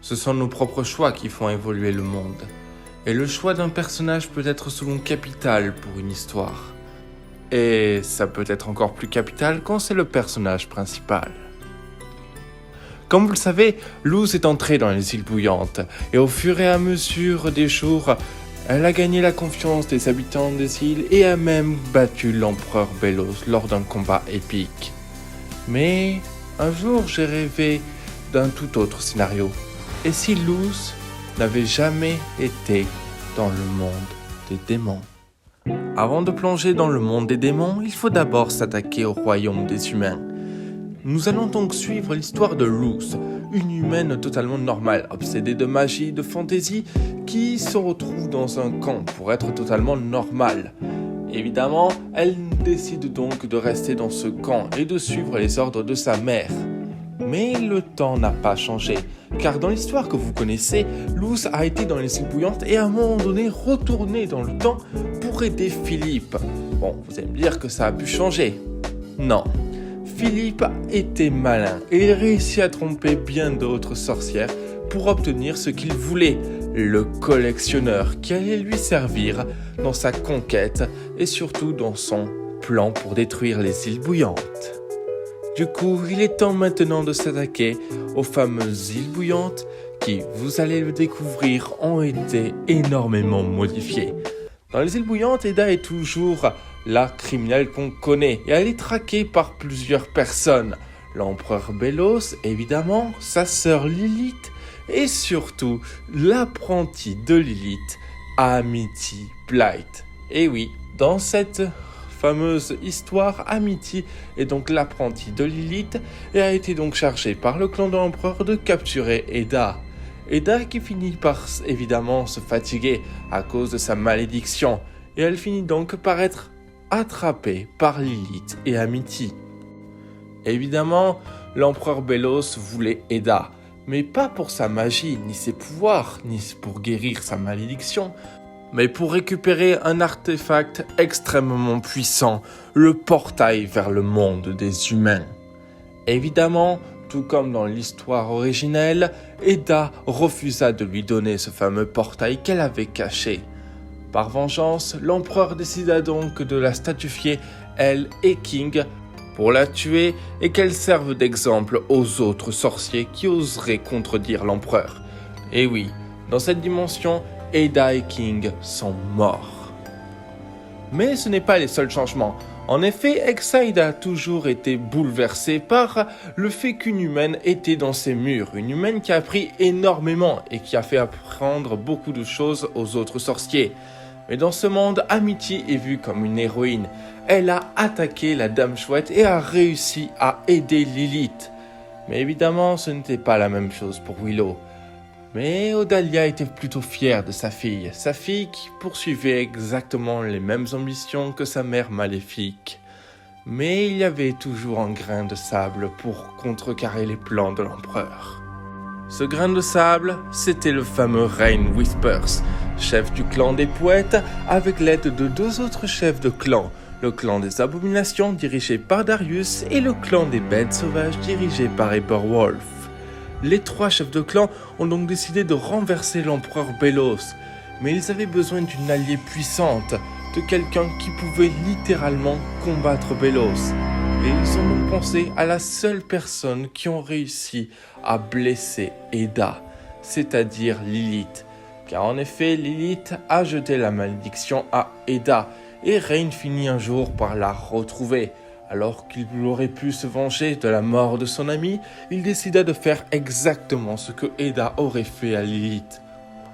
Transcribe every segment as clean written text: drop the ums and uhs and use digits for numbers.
Ce sont nos propres choix qui font évoluer le monde. Et le choix d'un personnage peut être souvent capital pour une histoire. Et ça peut être encore plus capital quand c'est le personnage principal. Comme vous le savez, Luz est entrée dans les îles bouillantes, et au fur et à mesure des jours, elle a gagné la confiance des habitants des îles et a même battu l'empereur Belos lors d'un combat épique. Mais un jour, j'ai rêvé d'un tout autre scénario. Et si Luz n'avait jamais été dans le monde des démons? Avant de plonger dans le monde des démons, il faut d'abord s'attaquer au royaume des humains. Nous allons donc suivre l'histoire de Luz, une humaine totalement normale, obsédée de magie, de fantaisie, qui se retrouve dans un camp pour être totalement normale. Évidemment, elle décide donc de rester dans ce camp et de suivre les ordres de sa mère. Mais le temps n'a pas changé, car dans l'histoire que vous connaissez, Luz a été dans les îles bouillantes et à un moment donné retourné dans le temps pour aider Philippe. Bon, vous allez me dire que ça a pu changer. Non. Philippe était malin et il réussit à tromper bien d'autres sorcières pour obtenir ce qu'il voulait, le collectionneur qui allait lui servir dans sa conquête et surtout dans son plan pour détruire les îles bouillantes. Du coup, il est temps maintenant de s'attaquer aux fameuses îles bouillantes qui, vous allez le découvrir, ont été énormément modifiées. Dans les îles bouillantes, Eda est toujours la criminelle qu'on connaît et elle est traquée par plusieurs personnes. L'empereur Belos, évidemment, sa sœur Lilith et surtout l'apprenti de Lilith, Amity Blight. Et oui, dans cette fameuse histoire, Amity est donc l'apprenti de Lilith et a été donc chargé par le clan de l'empereur de capturer Eda. Eda qui finit par évidemment se fatiguer à cause de sa malédiction et elle finit donc par être attrapée par Lilith et Amity. Évidemment, l'empereur Belos voulait Eda, mais pas pour sa magie, ni ses pouvoirs, ni pour guérir sa malédiction, mais pour récupérer un artefact extrêmement puissant, le portail vers le monde des humains. Évidemment, tout comme dans l'histoire originelle, Eda refusa de lui donner ce fameux portail qu'elle avait caché. Par vengeance, l'empereur décida donc de la statuer, elle et King, pour la tuer et qu'elle serve d'exemple aux autres sorciers qui oseraient contredire l'empereur. Et oui, dans cette dimension, Eda et King sont morts. Mais ce n'est pas les seuls changements. En effet, Exide a toujours été bouleversée par le fait qu'une humaine était dans ses murs. Une humaine qui a appris énormément et qui a fait apprendre beaucoup de choses aux autres sorciers. Mais dans ce monde, Amity est vue comme une héroïne. Elle a attaqué la Dame Chouette et a réussi à aider Lilith. Mais évidemment, ce n'était pas la même chose pour Willow. Mais Odalia était plutôt fière de sa fille qui poursuivait exactement les mêmes ambitions que sa mère maléfique. Mais il y avait toujours un grain de sable pour contrecarrer les plans de l'empereur. Ce grain de sable, c'était le fameux Rain Whispers, chef du clan des poètes, avec l'aide de deux autres chefs de clan, le clan des abominations dirigé par Darius et le clan des bêtes sauvages dirigé par Eberwolf. Les trois chefs de clan ont donc décidé de renverser l'empereur Belos, mais ils avaient besoin d'une alliée puissante, de quelqu'un qui pouvait littéralement combattre Belos. Et ils ont donc pensé à la seule personne qui ont réussi à blesser Eda, c'est-à-dire Lilith. Car en effet, Lilith a jeté la malédiction à Eda, et Rain finit un jour par la retrouver. Alors qu'il aurait pu se venger de la mort de son ami, il décida de faire exactement ce que Eda aurait fait à Lilith,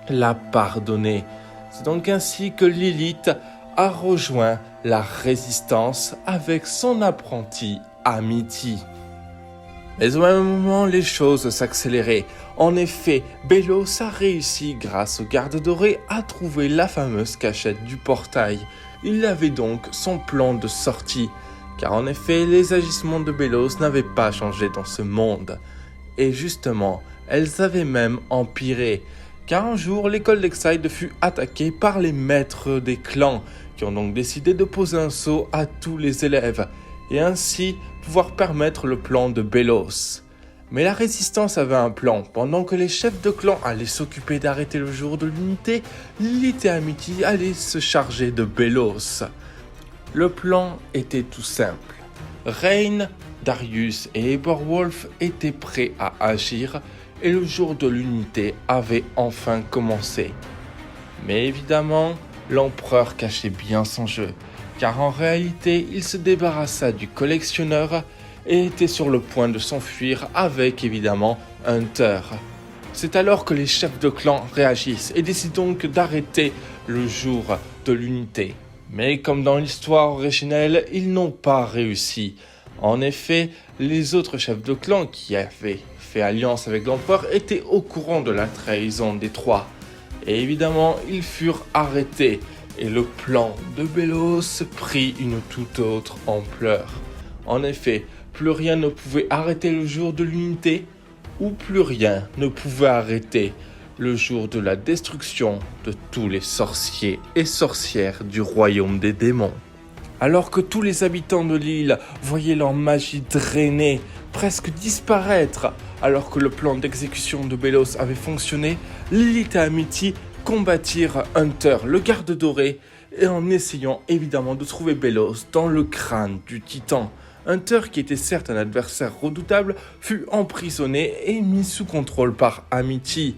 la pardonner. C'est donc ainsi que Lilith a rejoint la résistance avec son apprenti Amity. Mais au même moment, les choses s'accéléraient. En effet, Belos a réussi, grâce aux gardes dorés, à trouver la fameuse cachette du portail. Il avait donc son plan de sortie. Car en effet, les agissements de Belos n'avaient pas changé dans ce monde. Et justement, elles avaient même empiré. Car un jour, l'école d'Exide fut attaquée par les maîtres des clans, qui ont donc décidé de poser un sceau à tous les élèves, et ainsi pouvoir permettre le plan de Belos. Mais la résistance avait un plan. Pendant que les chefs de clan allaient s'occuper d'arrêter le jour de l'unité, Lilith et Amity allaient se charger de Belos. Le plan était tout simple. Rain, Darius et Eberwolf étaient prêts à agir et le jour de l'unité avait enfin commencé. Mais évidemment, l'empereur cachait bien son jeu, car en réalité, il se débarrassa du collectionneur et était sur le point de s'enfuir avec évidemment Hunter. C'est alors que les chefs de clan réagissent et décident donc d'arrêter le jour de l'unité. Mais comme dans l'histoire originelle, ils n'ont pas réussi. En effet, les autres chefs de clan qui avaient fait alliance avec l'empereur étaient au courant de la trahison des trois. Et évidemment, ils furent arrêtés et le plan de Belos prit une toute autre ampleur. En effet, plus rien ne pouvait arrêter le jour de l'unité, ou plus rien ne pouvait arrêter le jour de la destruction de tous les sorciers et sorcières du royaume des démons. Alors que tous les habitants de l'île voyaient leur magie drainer, presque disparaître, alors que le plan d'exécution de Belos avait fonctionné, Lilith et Amity combattirent Hunter, le garde doré, et en essayant évidemment de trouver Belos dans le crâne du titan. Hunter, qui était certes un adversaire redoutable, fut emprisonné et mis sous contrôle par Amity.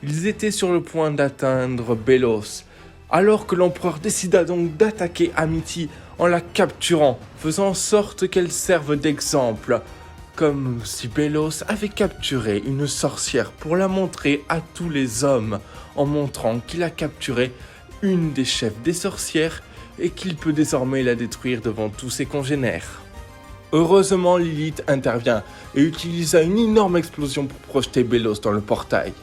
Ils étaient sur le point d'atteindre Belos, alors que l'empereur décida donc d'attaquer Amity en la capturant, faisant en sorte qu'elle serve d'exemple, comme si Belos avait capturé une sorcière pour la montrer à tous les hommes, en montrant qu'il a capturé une des chefs des sorcières et qu'il peut désormais la détruire devant tous ses congénères. Heureusement, Lilith intervient et utilisa une énorme explosion pour projeter Belos dans le portail.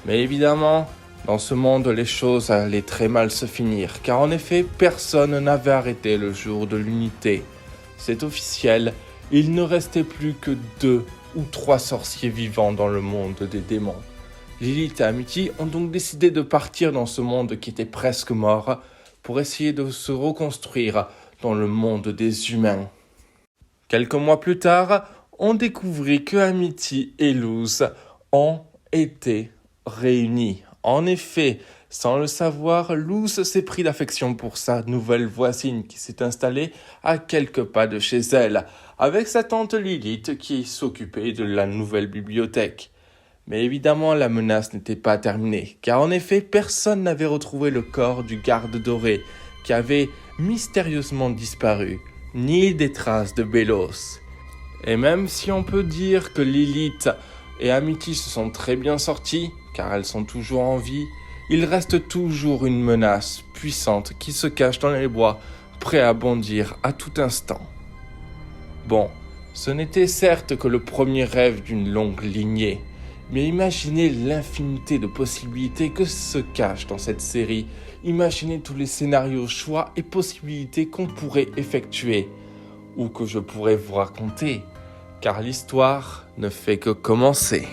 Mais évidemment, dans ce monde, les choses allaient très mal se finir, car en effet, personne n'avait arrêté le jour de l'unité. C'est officiel, il ne restait plus que 2 ou 3 sorciers vivants dans le monde des démons. Lilith et Amity ont donc décidé de partir dans ce monde qui était presque mort, pour essayer de se reconstruire dans le monde des humains. Quelques mois plus tard, on découvrit que Amity et Luz ont été réunis. En effet, sans le savoir, Luz s'est pris d'affection pour sa nouvelle voisine qui s'est installée à quelques pas de chez elle, avec sa tante Lilith qui s'occupait de la nouvelle bibliothèque. Mais évidemment, la menace n'était pas terminée, car en effet, personne n'avait retrouvé le corps du garde doré qui avait mystérieusement disparu, ni des traces de Belos. Et même si on peut dire que Lilith et Amity se sont très bien sortis, car elles sont toujours en vie, il reste toujours une menace puissante qui se cache dans les bois, prêt à bondir à tout instant. Bon, ce n'était certes que le premier rêve d'une longue lignée, mais imaginez l'infinité de possibilités que se cachent dans cette série. Imaginez tous les scénarios, choix et possibilités qu'on pourrait effectuer, ou que je pourrais vous raconter, car l'histoire ne fait que commencer.